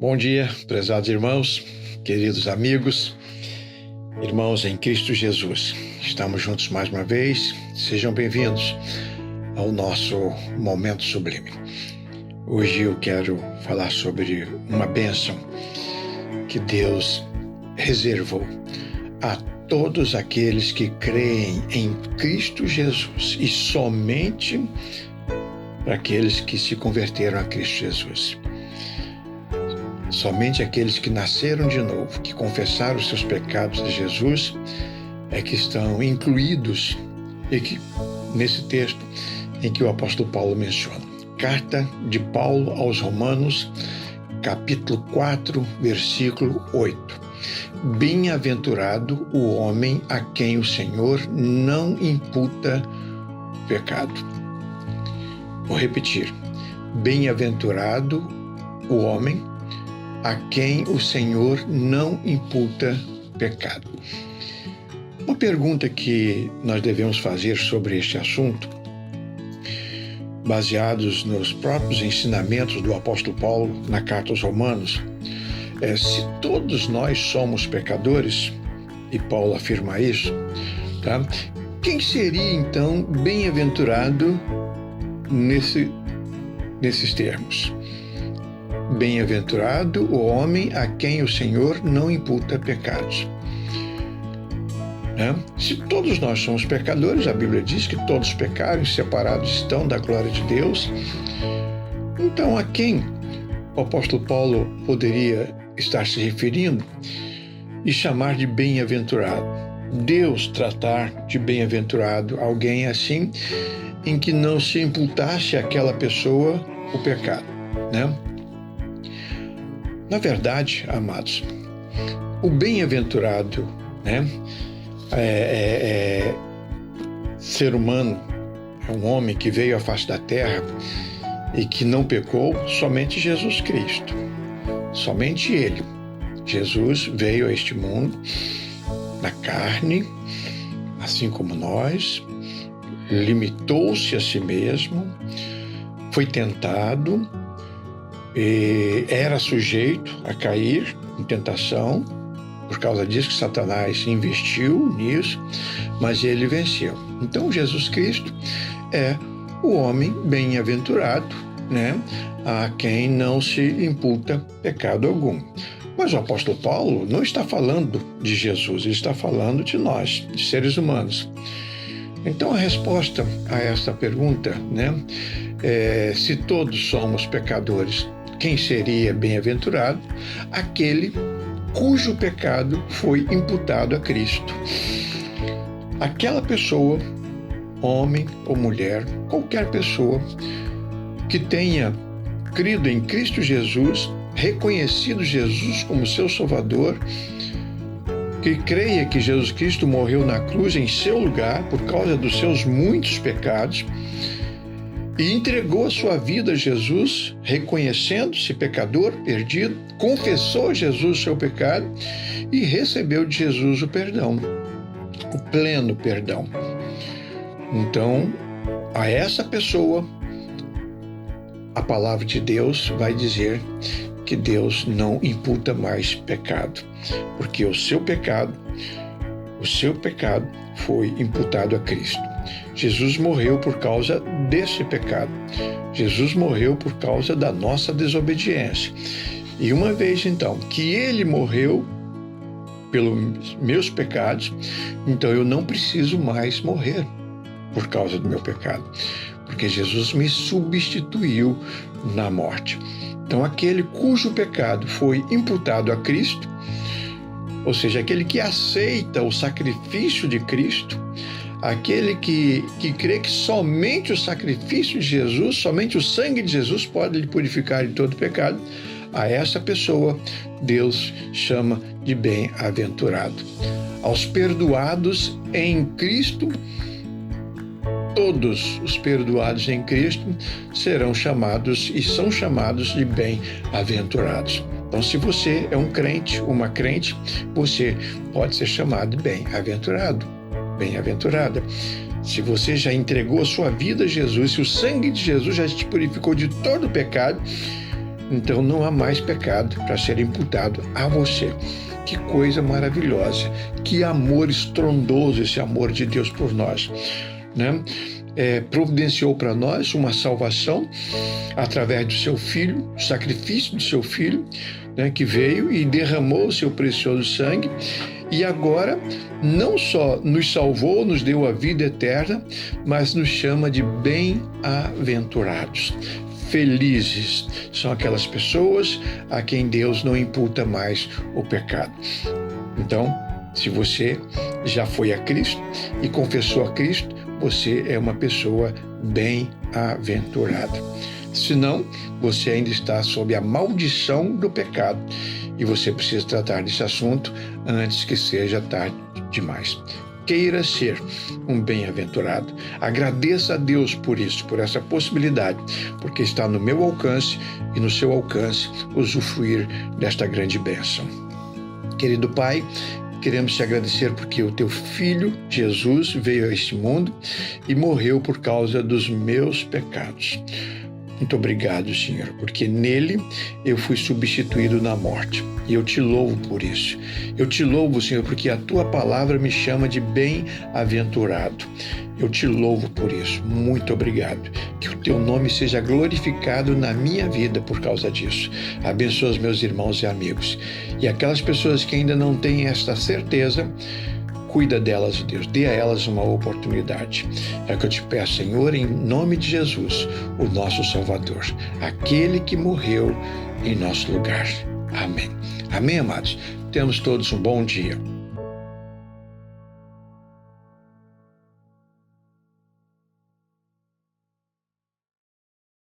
Bom dia, prezados irmãos, queridos amigos, irmãos em Cristo Jesus. Estamos juntos mais uma vez. Sejam bem-vindos ao nosso Momento Sublime. Hoje eu quero falar sobre uma bênção que Deus reservou a todos aqueles que creem em Cristo Jesus e somente para aqueles que se converteram a Cristo Jesus. Somente aqueles que nasceram de novo, que confessaram os seus pecados a Jesus, é que estão incluídos nesse texto em que o apóstolo Paulo menciona. Carta de Paulo aos Romanos, capítulo 4, versículo 8. Bem-aventurado o homem a quem o Senhor não imputa pecado. Vou repetir. Bem-aventurado o homem a quem o Senhor não imputa pecado. Uma pergunta que nós devemos fazer sobre este assunto, baseados nos próprios ensinamentos do apóstolo Paulo na carta aos Romanos, é: se todos nós somos pecadores, e Paulo afirma isso, tá? Quem seria então bem-aventurado nesses termos? Bem-aventurado o homem a quem o Senhor não imputa pecados. Se todos nós somos pecadores, a Bíblia diz que todos pecaram e separados estão da glória de Deus. Então, a quem o apóstolo Paulo poderia estar se referindo e chamar de bem-aventurado? Deus tratar de bem-aventurado alguém assim, em que não se imputasse àquela pessoa o pecado, né? Na verdade, amados, o bem-aventurado, ser humano, é um homem que veio à face da terra e que não pecou, somente Jesus Cristo. Somente Ele. Jesus veio a este mundo na carne, assim como nós, limitou-se a si mesmo, foi tentado, e era sujeito a cair em tentação. Por causa disso que Satanás investiu nisso, mas ele venceu. Então Jesus Cristo é o homem bem-aventurado, a quem não se imputa pecado algum. Mas o apóstolo Paulo não está falando de Jesus, ele está falando de nós, de seres humanos. Então a resposta a esta pergunta, é: se todos somos pecadores, quem seria bem-aventurado? Aquele cujo pecado foi imputado a Cristo. Aquela pessoa, homem ou mulher, qualquer pessoa que tenha crido em Cristo Jesus, reconhecido Jesus como seu Salvador, que creia que Jesus Cristo morreu na cruz em seu lugar por causa dos seus muitos pecados e entregou a sua vida a Jesus, reconhecendo-se pecador, perdido, confessou a Jesus o seu pecado e recebeu de Jesus o perdão, o pleno perdão. Então, a essa pessoa, a palavra de Deus vai dizer que Deus não imputa mais pecado, porque o seu pecado foi imputado a Cristo. Jesus morreu por causa desse pecado. Jesus morreu por causa da nossa desobediência. E uma vez, então, que Ele morreu pelos meus pecados, então eu não preciso mais morrer por causa do meu pecado, porque Jesus me substituiu na morte. Então, aquele cujo pecado foi imputado a Cristo, ou seja, aquele que aceita o sacrifício de Cristo, aquele que crê que somente o sacrifício de Jesus, somente o sangue de Jesus pode lhe purificar de todo pecado, a essa pessoa Deus chama de bem-aventurado. Aos perdoados em Cristo, todos os perdoados em Cristo serão chamados e são chamados de bem-aventurados. Então, se você é um crente, uma crente, você pode ser chamado de bem-aventurado, bem-aventurada. Se você já entregou a sua vida a Jesus, se o sangue de Jesus já te purificou de todo o pecado, então não há mais pecado para ser imputado a você. Que coisa maravilhosa, que amor estrondoso esse amor de Deus por nós, né? Providenciou para nós uma salvação através do seu Filho, o sacrifício do seu Filho, né, que veio e derramou o seu precioso sangue, e agora não só nos salvou, nos deu a vida eterna, mas nos chama de bem-aventurados. Felizes são aquelas pessoas a quem Deus não imputa mais o pecado. Então, se você já foi a Cristo e confessou a Cristo, você é uma pessoa bem-aventurada. Se não, você ainda está sob a maldição do pecado e você precisa tratar desse assunto antes que seja tarde demais. Queira ser um bem-aventurado. Agradeça a Deus por isso, por essa possibilidade, porque está no meu alcance e no seu alcance usufruir desta grande bênção. Querido Pai, queremos te agradecer porque o teu Filho, Jesus, veio a este mundo e morreu por causa dos meus pecados. Muito obrigado, Senhor, porque nele eu fui substituído na morte. E eu te louvo por isso. Eu te louvo, Senhor, porque a tua palavra me chama de bem-aventurado. Eu te louvo por isso. Muito obrigado. Que o teu nome seja glorificado na minha vida por causa disso. Abençoa os meus irmãos e amigos. E aquelas pessoas que ainda não têm esta certeza, cuida delas, Deus. Dê a elas uma oportunidade. É o que eu te peço, Senhor, em nome de Jesus, o nosso Salvador, aquele que morreu em nosso lugar. Amém. Amém, amados? Temos todos um bom dia.